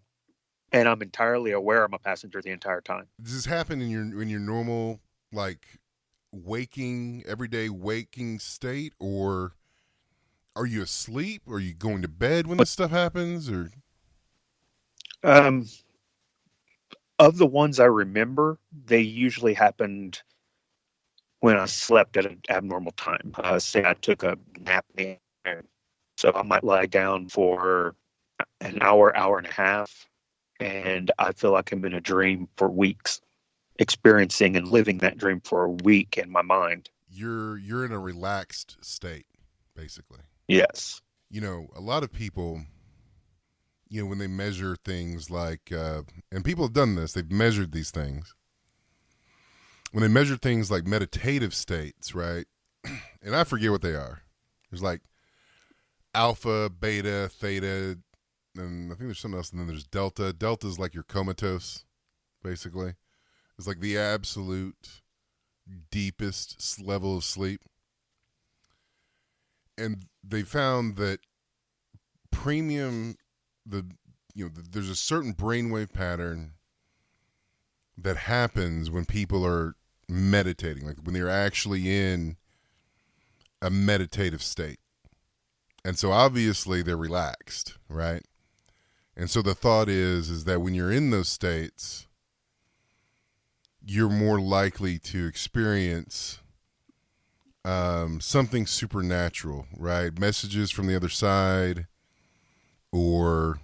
And I'm entirely aware I'm a passenger the entire time. Does this happen in your normal, like, waking, everyday waking state, or are you asleep? Or are you going to bed when this stuff happens? Or Um, of the ones I remember, they usually happened when I slept at an abnormal time. Say I took a nap, so I might lie down for an hour, hour and a half, and I feel like I'm in a dream for weeks, experiencing and living that dream for a week in my mind. you're in a relaxed state, basically. Yes. You know, a lot of people, you know, when they measure things like, and people have done this, they've measured these things. When they measure things like meditative states, right? And I forget what they are. There's like alpha, beta, theta, and I think there's something else, and then there's delta. Delta is like your comatose, basically. It's like the absolute deepest level of sleep. And they found that premium, there's a certain brainwave pattern that happens when people are meditating, like when they're actually in a meditative state. And so obviously they're relaxed, right? And so the thought is that when you're in those states, you're more likely to experience something supernatural, right? Messages from the other side, or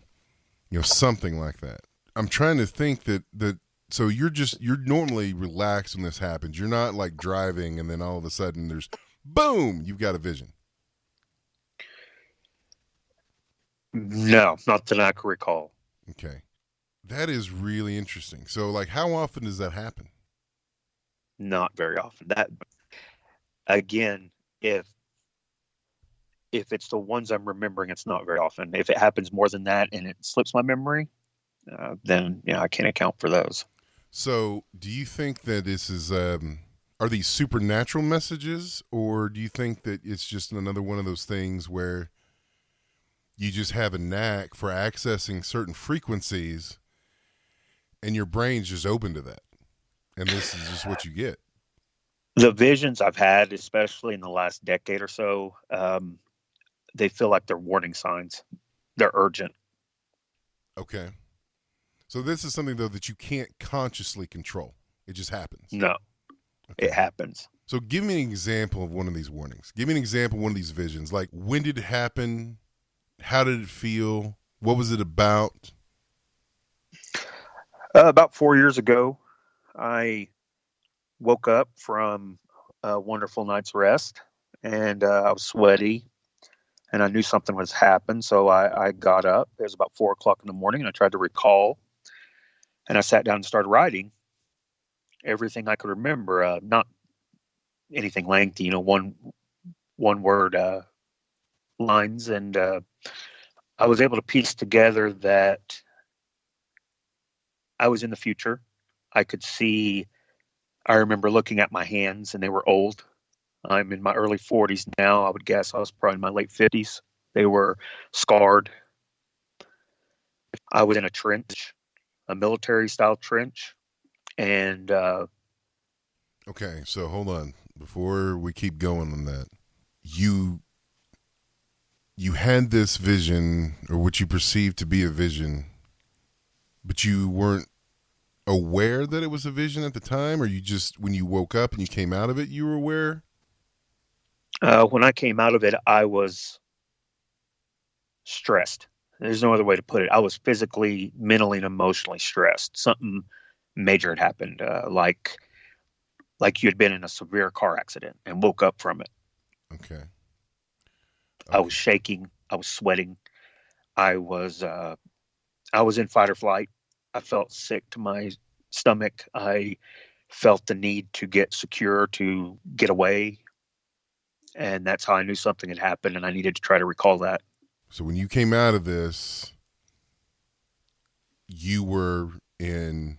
something like that. I'm trying to think that so you're normally relaxed when this happens. You're not like driving and then all of a sudden there's boom, you've got a vision. No, not that I can recall. Okay. That is really interesting. So like how often does that happen? Not very often. That, again, if it's the ones I'm remembering, it's not very often. If it happens more than that and it slips my memory, then I can't account for those. So do you think that this is are these supernatural messages, or do you think that it's just another one of those things where you just have a knack for accessing certain frequencies and your brain's just open to that, and this is just what you get? The visions I've had, especially in the last decade or so, they feel like they're warning signs. They're urgent. Okay. So this is something, though, that you can't consciously control. It just happens. No, Okay. it happens. So give me an example of one of these warnings. Give me an example of one of these visions. Like, when did it happen? How did it feel? What was it about? About 4 years ago, I woke up from a wonderful night's rest, and I was sweaty, and I knew something was happened. So I got up. It was about 4 o'clock in the morning, and I tried to recall. And I sat down and started writing everything I could remember. Not anything lengthy, one word lines, and I was able to piece together that I was in the future. I could see. I remember looking at my hands, and they were old. I'm in my early 40s now. I would guess I was probably in my late 50s. They were scarred. I was in a trench, a military-style trench, and Okay, so hold on. Before we keep going on that, you had this vision, or what you perceived to be a vision, but you weren't aware that it was a vision at the time, or you just, when you woke up and you came out of it, you were aware? When I came out of it, I was stressed. There's no other way to put it. I was physically, mentally, and emotionally stressed. Something major had happened, like you had been in a severe car accident and woke up from it. Okay. I was Okay. shaking. I was sweating. I was I was in fight or flight. I felt sick to my stomach. I felt the need to get secure, to get away, and that's how I knew something had happened, and I needed to try to recall that. So when you came out of this, you were in,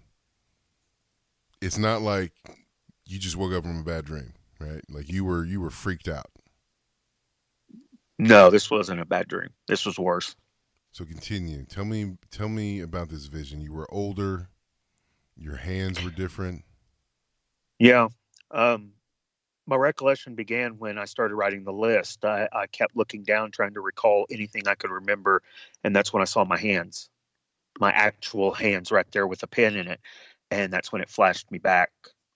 it's not like you just woke up from a bad dream, right? Like you were freaked out. No, this wasn't a bad dream. This was worse. So continue. Tell me about this vision. You were older, your hands were different. Yeah. Um, my recollection began when I started writing the list. I kept looking down, trying to recall anything I could remember, and that's when I saw my hands, my actual hands right there with a pen in it. And that's when it flashed me back.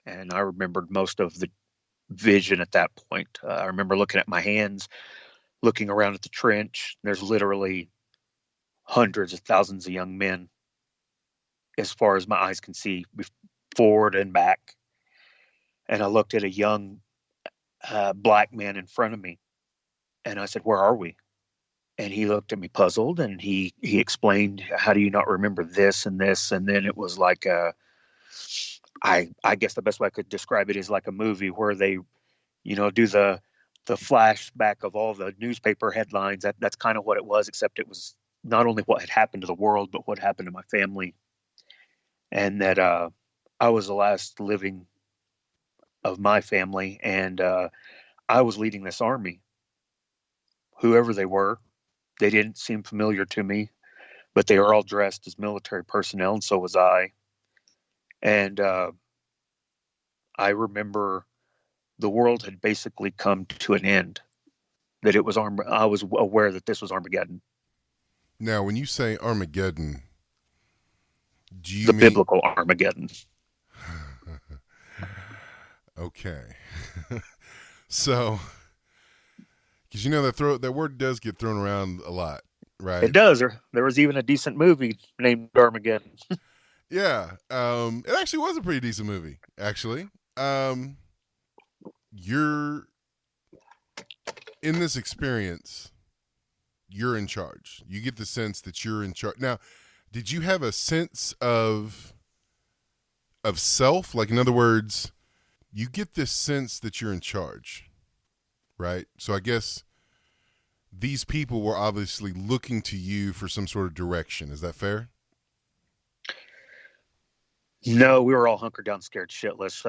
And I remembered most of the vision at that point. I remember looking at my hands, looking around at the trench. There's literally hundreds of thousands of young men as far as my eyes can see, forward and back. And I looked at a young black man in front of me, and I said, "Where are we?" And he looked at me puzzled, and he explained, "How do you not remember this and this?" And then it was like I guess the best way I could describe it is like a movie where they, do the flashback of all the newspaper headlines. That's kind of what it was, except it was not only what had happened to the world, but what happened to my family, and that I was the last living of my family, and I was leading this army. Whoever they were, they didn't seem familiar to me, but they were all dressed as military personnel, and so was I. And I remember the world had basically come to an end. That it was I was aware that this was Armageddon, Now, when you say Armageddon, do you the mean biblical Armageddon. okay? So, because you know that word does get thrown around a lot, It right? does. There was even a decent movie named Armageddon. Yeah. It actually was a pretty decent movie. Actually, you're in this experience. You're in charge. You get the sense that you're in charge. Now, did you have a sense of self? Like, in other words, you get this sense that you're in charge, right? So I guess these people were obviously looking to you for some sort of direction. Is that fair? No, we were all hunkered down, scared shitless.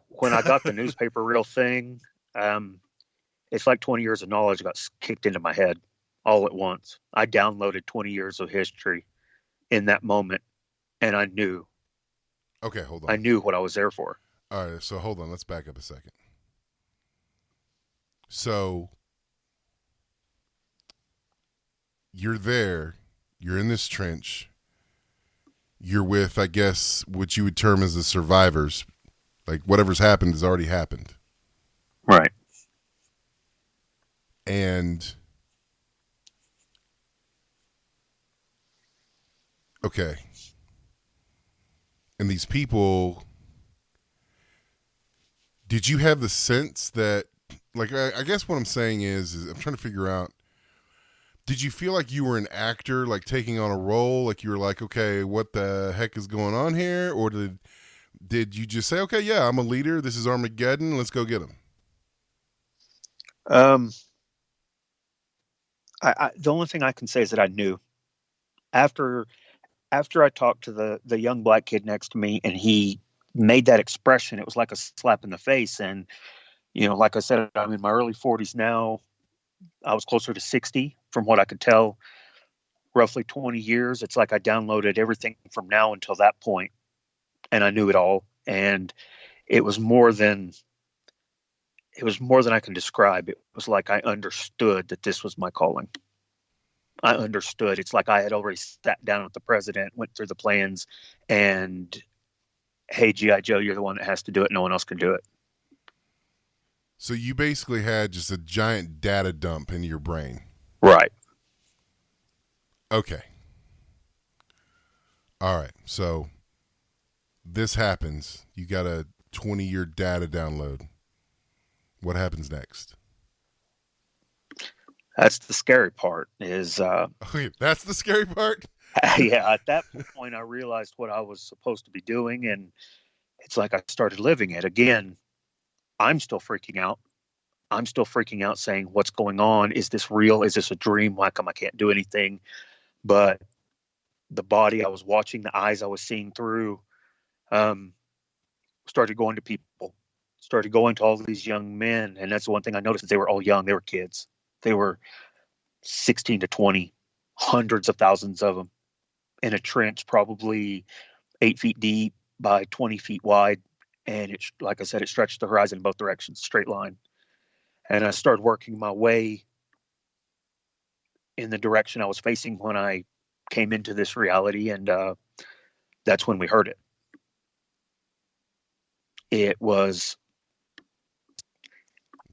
When I got the newspaper reel thing, um, it's like 20 years of knowledge got kicked into my head all at once. I downloaded 20 years of history in that moment, and Okay, hold I on. knew what I was there for. All right, so hold on. Let's back up a second. So you're there, you're in this trench, you're with, I guess, what you would term as the survivors. Like whatever's happened has already happened. Right. And okay. And these people, did you have the sense that, like, I guess what I'm saying is I'm trying to figure out, did you feel like you were an actor, like taking on a role, like you were like, okay, what the heck is going on here? Or did you just say, okay, yeah, I'm a leader. This is Armageddon. Let's go get him. Um, the only thing I can say is that I knew after I talked to the young black kid next to me, and he made that expression. It was like a slap in the face. And like I said, I'm in my early 40s now. I was closer to 60 from what I could tell. Roughly 20 years. It's like I downloaded everything from now until that point, and I knew it all. And it was more than I can describe. It was like I understood that this was my calling. I understood. It's like I had already sat down with the president, went through the plans, and hey, G.I. Joe, you're the one that has to do it. No one else can do it. So you basically had just a giant data dump in your brain. Right. Okay. All right. So this happens. You got a 20-year data download. What happens next? That's the scary part is, Okay, that's the scary part? yeah, at that point, I realized what I was supposed to be doing. And it's like I started living it. Again, I'm still freaking out. I'm still freaking out saying, what's going on? Is this real? Is this a dream? Why come I can't do anything? But the body I was watching, the eyes I was seeing through, um, started going to people, started going to all these young men. And that's the one thing I noticed is they were all young. They were kids. They were 16 to 20, hundreds of thousands of them in a trench, probably 8 feet deep by 20 feet wide. And it, like I said, it stretched the horizon in both directions, straight line. And I started working my way in the direction I was facing when I came into this reality. And that's when we heard it. It was,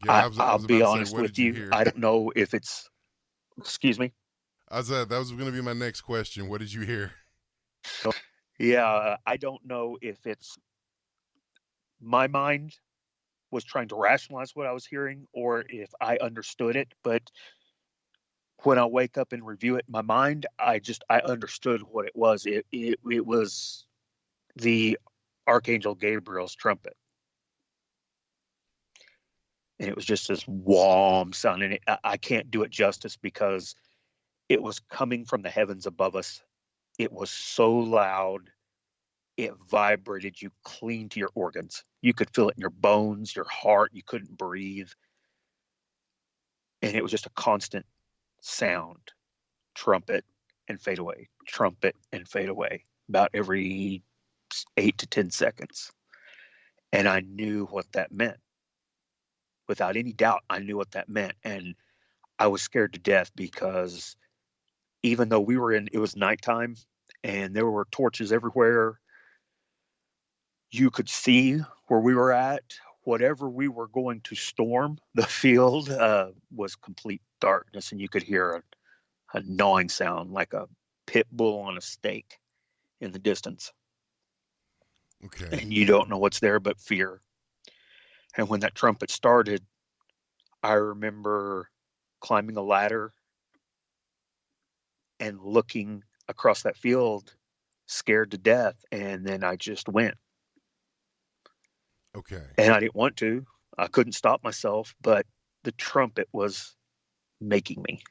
Yeah, I'll be honest what with did you you. hear? I don't know if it's, excuse me. I said that was going to be my next question. What did you hear? Yeah, I don't know if it's my mind was trying to rationalize what I was hearing or if I understood it. But when I wake up and review it in my mind, I understood what it was. It was the Archangel Gabriel's trumpet. And it was just this warm sound. And I can't do it justice because it was coming from the heavens above us. It was so loud. It vibrated you clean to your organs. You could feel it in your bones, your heart. You couldn't breathe. And it was just a constant sound, trumpet and fade away, trumpet and fade away, about every 8 to 10 seconds. And I knew what that meant. Without any doubt, I knew what that meant. And I was scared to death because even though it was nighttime and there were torches everywhere, you could see where we were at. Whatever we were going to storm, the field was complete darkness, and you could hear a gnawing sound like a pit bull on a stake in the distance. Okay. And you don't know what's there but fear. And when that trumpet started, I remember climbing a ladder and looking across that field, scared to death, and then I just went. Okay. And I didn't want to. I couldn't stop myself, but the trumpet was making me.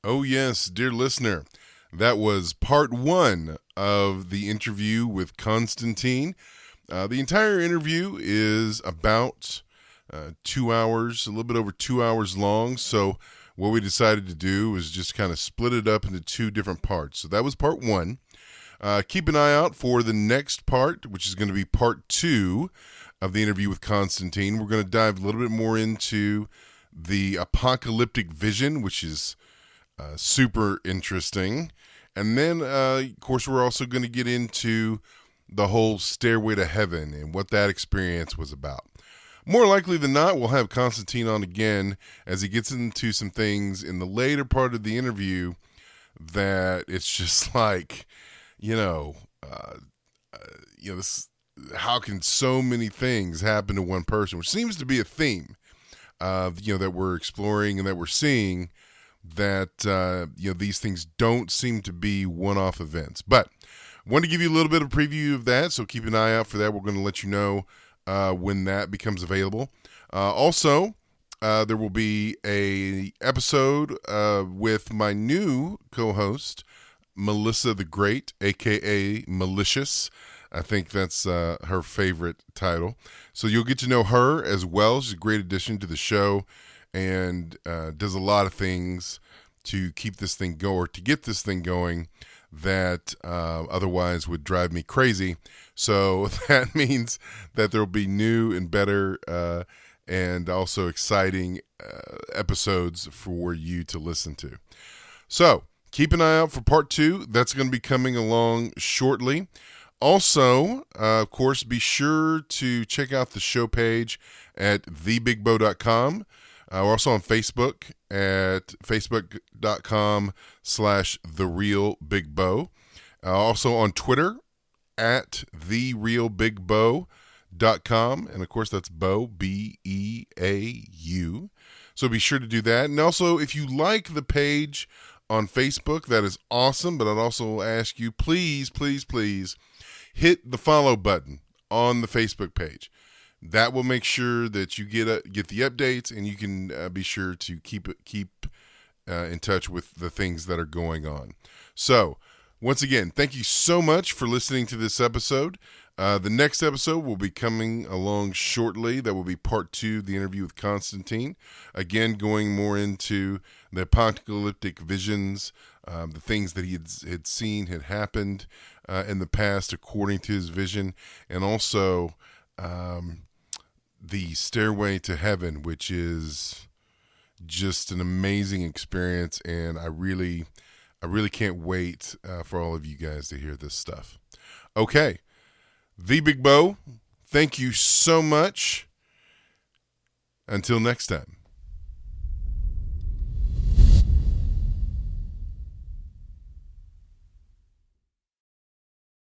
Oh, yes, dear listener. That was part 1 of the interview with Constantine. The entire interview is about 2 hours, a little bit over 2 hours long. So what we decided to do was just kind of split it up into 2 different parts. So that was part 1. Keep an eye out for the next part, which is going to be part 2 of the interview with Constantine. We're going to dive a little bit more into the apocalyptic vision, which is super interesting. And then, of course, we're also going to get into the whole Stairway to Heaven and what that experience was about. More likely than not, we'll have Constantine on again as he gets into some things in the later part of the interview that it's just like, this, how can so many things happen to one person, which seems to be a theme, that we're exploring and that we're seeing, that, these things don't seem to be one-off events. But I want to give you a little bit of a preview of that, so keep an eye out for that. We're going to let you know when that becomes available. Also, there will be a episode with my new co-host, Melissa the Great, a.k.a. Malicious. I think that's her favorite title. So you'll get to know her as well. She's a great addition to the show and does a lot of things to keep this thing going, or to get this thing going, that otherwise would drive me crazy. So that means that there will be new and better and also exciting episodes for you to listen to. So keep an eye out for part 2. That's going to be coming along shortly. Also, of course, be sure to check out the show page at thebigbo.com. We're also on Facebook at facebook.com/therealbigbo. Also on Twitter at therealbigbo.com. And of course, that's Beau, Beau. So be sure to do that. And also, if you like the page on Facebook, that is awesome. But I'd also ask you, please, please, please hit the follow button on the Facebook page. That will make sure that you get the updates, and you can be sure to keep in touch with the things that are going on. So, once again, thank you so much for listening to this episode. The next episode will be coming along shortly. That will be part 2, the interview with Constantine. Again, going more into the apocalyptic visions, the things that he had seen had happened in the past according to his vision, and also the Stairway to Heaven, which is just an amazing experience, and I really can't wait for all of you guys to hear this stuff. Okay, The Big Beau, thank you so much. Until next time.